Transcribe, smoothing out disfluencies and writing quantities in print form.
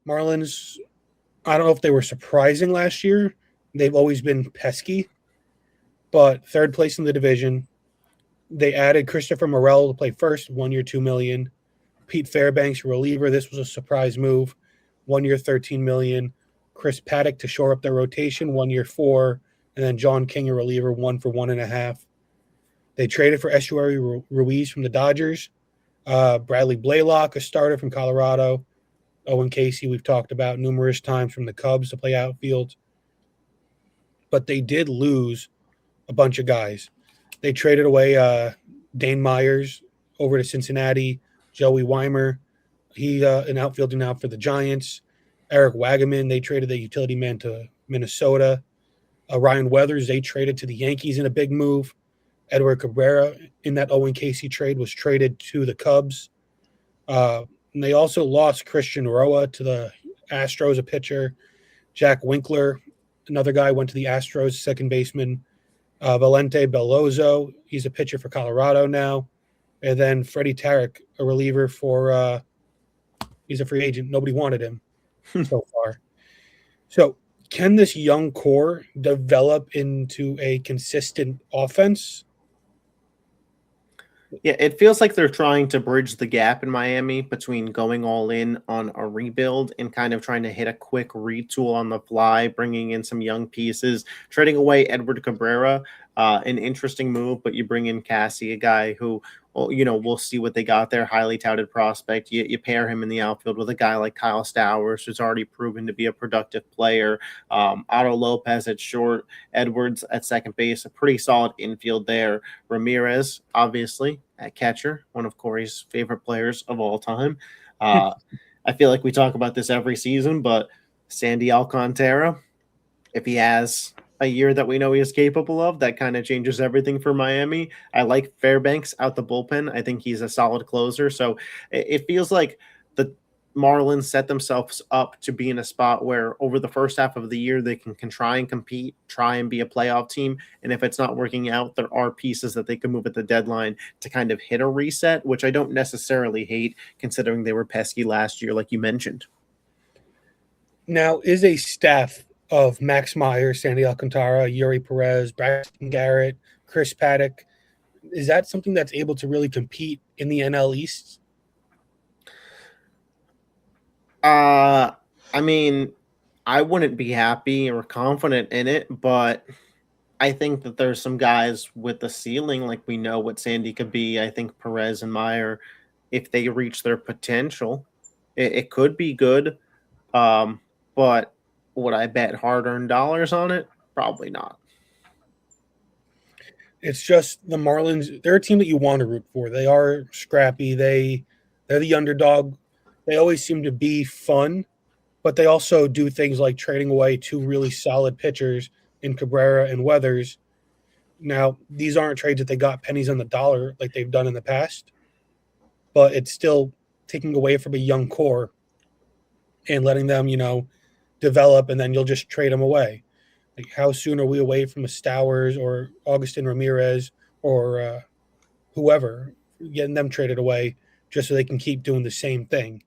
Marlins, I don't know if they were surprising last year. They've always been pesky, but third place in the division. They added Christopher Morel to play first, 1 year, $2 million. Pete Fairbanks, reliever. This was a surprise move, 1 year, $13 million. Chris Paddock to shore up their rotation, 1 year, $4 million. And then John King, a reliever, 1 for $1.5 million. They traded for Estuary Ruiz from the Dodgers. Bradley Blaylock, a starter from Colorado. Owen Casey, we've talked about numerous times, from the Cubs to play outfield. But they did lose a bunch of guys. They traded away Dane Myers over to Cincinnati. Joey Weimer, he an outfielder now for the Giants. Eric Wagaman, they traded the utility man to Minnesota. Ryan Weathers, they traded to the Yankees in a big move. Edward Cabrera in that Owen Casey trade was traded to the Cubs. And they also lost Christian Roa to the Astros, a pitcher. Jack Winkler, another guy, went to the Astros, second baseman. Valente Bellozo, he's a pitcher for Colorado now. And then Freddie Tarek, a reliever for he's a free agent. Nobody wanted him so far. So can this young core develop into a consistent offense? Yeah, it feels like they're trying to bridge the gap in Miami between going all in on a rebuild and kind of trying to hit a quick retool on the fly, bringing in some young pieces, trading away Edward Cabrera, an interesting move, but you bring in Cassie, a guy who, well, we'll see what they got there, highly touted prospect. You pair him in the outfield with a guy like Kyle Stowers, who's already proven to be a productive player. Otto Lopez at short, Edwards at second base, a pretty solid infield there. Ramirez, obviously, at catcher, one of Corey's favorite players of all time. I feel like we talk about this every season, but Sandy Alcantara, if he has a year that we know he is capable of, that kind of changes everything for Miami. I like Fairbanks out the bullpen. I think he's a solid closer. So it feels like the Marlins set themselves up to be in a spot where over the first half of the year, they can try and compete, try and be a playoff team. And if it's not working out, there are pieces that they can move at the deadline to kind of hit a reset, which I don't necessarily hate considering they were pesky last year, like you mentioned. Now, is a staff of Max Meyer, Sandy Alcantara, Yuri Perez, Braxton Garrett, Chris Paddock, is that something that's able to really compete in the NL East? I mean, I wouldn't be happy or confident in it, but I think that there's some guys with the ceiling, like we know what Sandy could be. I think Perez and Meyer, if they reach their potential, it could be good. But would I bet hard-earned dollars on it? Probably not. It's just the Marlins, they're a team that you want to root for. They are scrappy. They're the underdog. They always seem to be fun, but they also do things like trading away two really solid pitchers in Cabrera and Weathers. Now, these aren't trades that they got pennies on the dollar like they've done in the past, but it's still taking away from a young core and letting them, develop, and then you'll just trade them away. Like, how soon are we away from a Stowers or Augustin Ramirez or whoever, getting them traded away just so they can keep doing the same thing?